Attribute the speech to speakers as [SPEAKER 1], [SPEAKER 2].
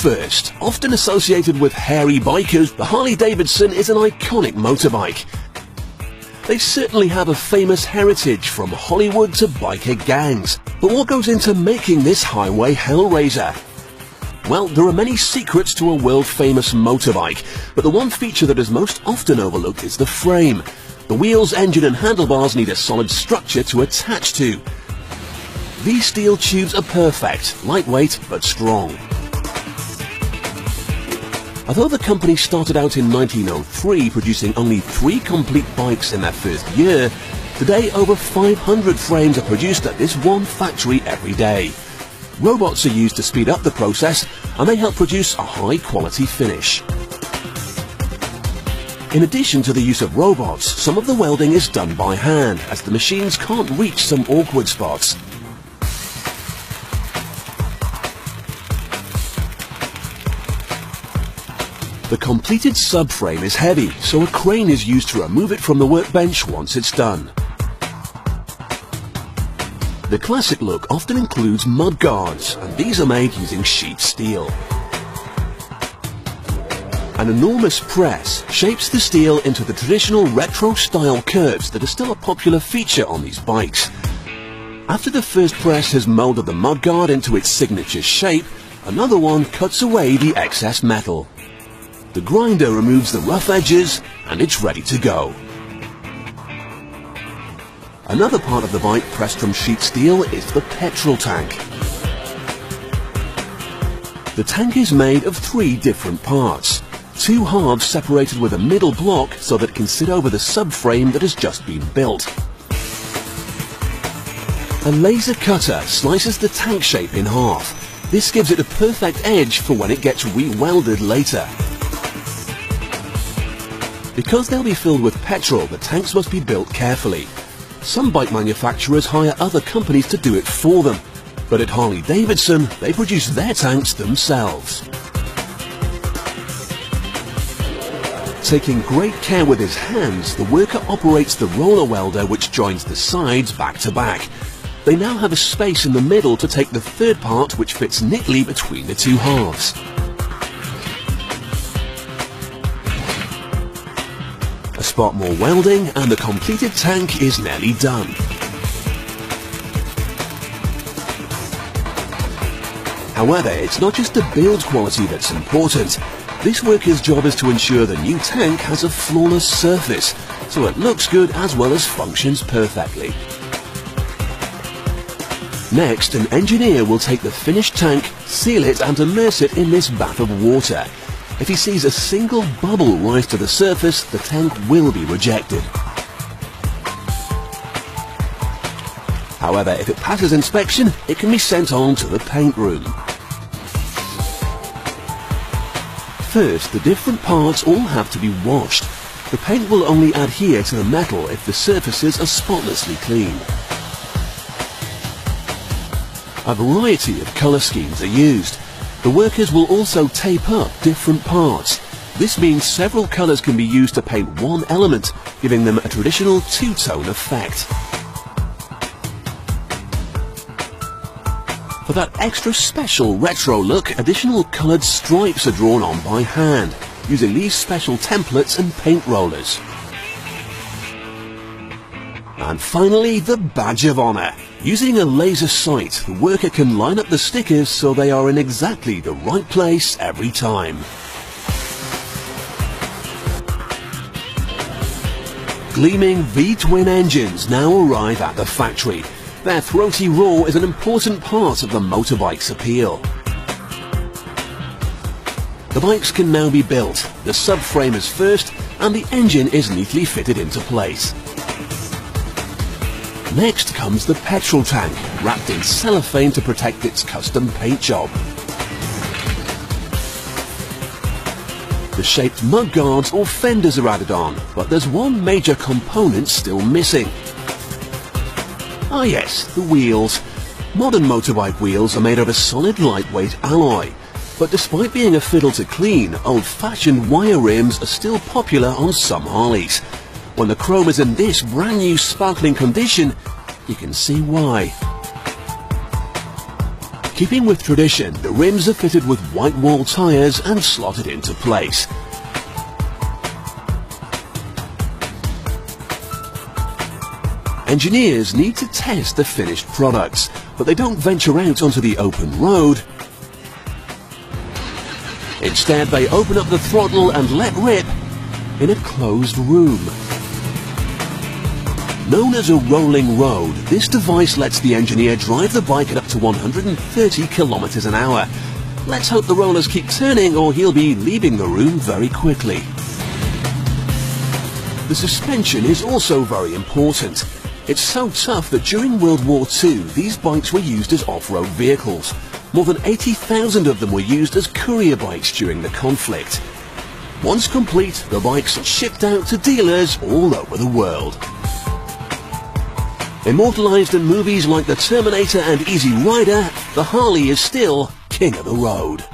[SPEAKER 1] first, often associated with hairy bikers, the Harley Davidson is an iconic motorbike. They certainly have a famous heritage from Hollywood to biker gangs. But what goes into making this highway hellraiser? Well, there are many secrets to a world-famous motorbike, but the one feature that is most often overlooked is the frame. The wheels, engine and handlebars need a solid structure to attach to. These steel tubes are perfect, lightweight but strong. Although the company started out in 1903 producing only 3 complete bikes in their first year, today over 500 frames are produced at this one factory every day. Robots are used to speed up the process, and they help produce a high-quality finish. In addition to the use of robots, some of the welding is done by hand, as the machines can't reach some awkward spots. The completed subframe is heavy, so a crane is used to remove it from the workbench once it's done. The classic look often includes mud guards, and these are made using sheet steel. An enormous press shapes the steel into the traditional retro-style curves that are still a popular feature on these bikes. After the first press has molded the mudguard into its signature shape, another one cuts away the excess metal. The grinder removes the rough edges, and it's ready to go. Another part of the bike pressed from sheet steel is the petrol tank. The tank is made of 3 different parts. 2 halves separated with a middle block so that it can sit over the subframe that has just been built. A laser cutter slices the tank shape in half. This gives it a perfect edge for when it gets re-welded later. Because they'll be filled with petrol, the tanks must be built carefully. Some bike manufacturers hire other companies to do it for them, but at Harley Davidson, they produce their tanks themselves. Taking great care with his hands, the worker operates the roller welder which joins the sides back to back. They now have a space in the middle to take the third part which fits neatly between the 2 halves. A spot more welding and the completed tank is nearly done. However, it's not just the build quality that's important. This worker's job is to ensure the new tank has a flawless surface, so it looks good as well as functions perfectly. Next, an engineer will take the finished tank, seal it and immerse it in this bath of water. If he sees a single bubble rise to the surface, the tank will be rejected. However, if it passes inspection, it can be sent on to the paint room. First, the different parts all have to be washed. The paint will only adhere to the metal if the surfaces are spotlessly clean. A variety of colour schemes are used. The workers will also tape up different parts. This means several colours can be used to paint one element, giving them a traditional 2-tone effect. For that extra special retro look, additional coloured stripes are drawn on by hand, using these special templates and paint rollers. And finally, the badge of honour. Using a laser sight, the worker can line up the stickers so they are in exactly the right place every time. Gleaming V-twin engines now arrive at the factory. Their throaty roar is an important part of the motorbike's appeal. The bikes can now be built. The subframe is first, and the engine is neatly fitted into place. Next comes the petrol tank, wrapped in cellophane to protect its custom paint job. The shaped mudguards or fenders are added on, but there's one major component still missing. Ah yes, the wheels. Modern motorbike wheels are made of a solid lightweight alloy, but despite being a fiddle to clean, old-fashioned wire rims are still popular on some Harleys. When the chrome is in this brand new sparkling condition, you can see why. Keeping with tradition, the rims are fitted with white wall tyres and slotted into place. Engineers need to test the finished products, but they don't venture out onto the open road. Instead, they open up the throttle and let rip in a closed room. Known as a rolling road, this device lets the engineer drive the bike at up to 130 kilometers an hour. Let's hope the rollers keep turning or he'll be leaving the room very quickly. The suspension is also very important. It's so tough that during World War II, these bikes were used as off-road vehicles. More than 80,000 of them were used as courier bikes during the conflict. Once complete, the bikes are shipped out to dealers all over the world. Immortalized in movies like The Terminator and Easy Rider, the Harley is still king of the road.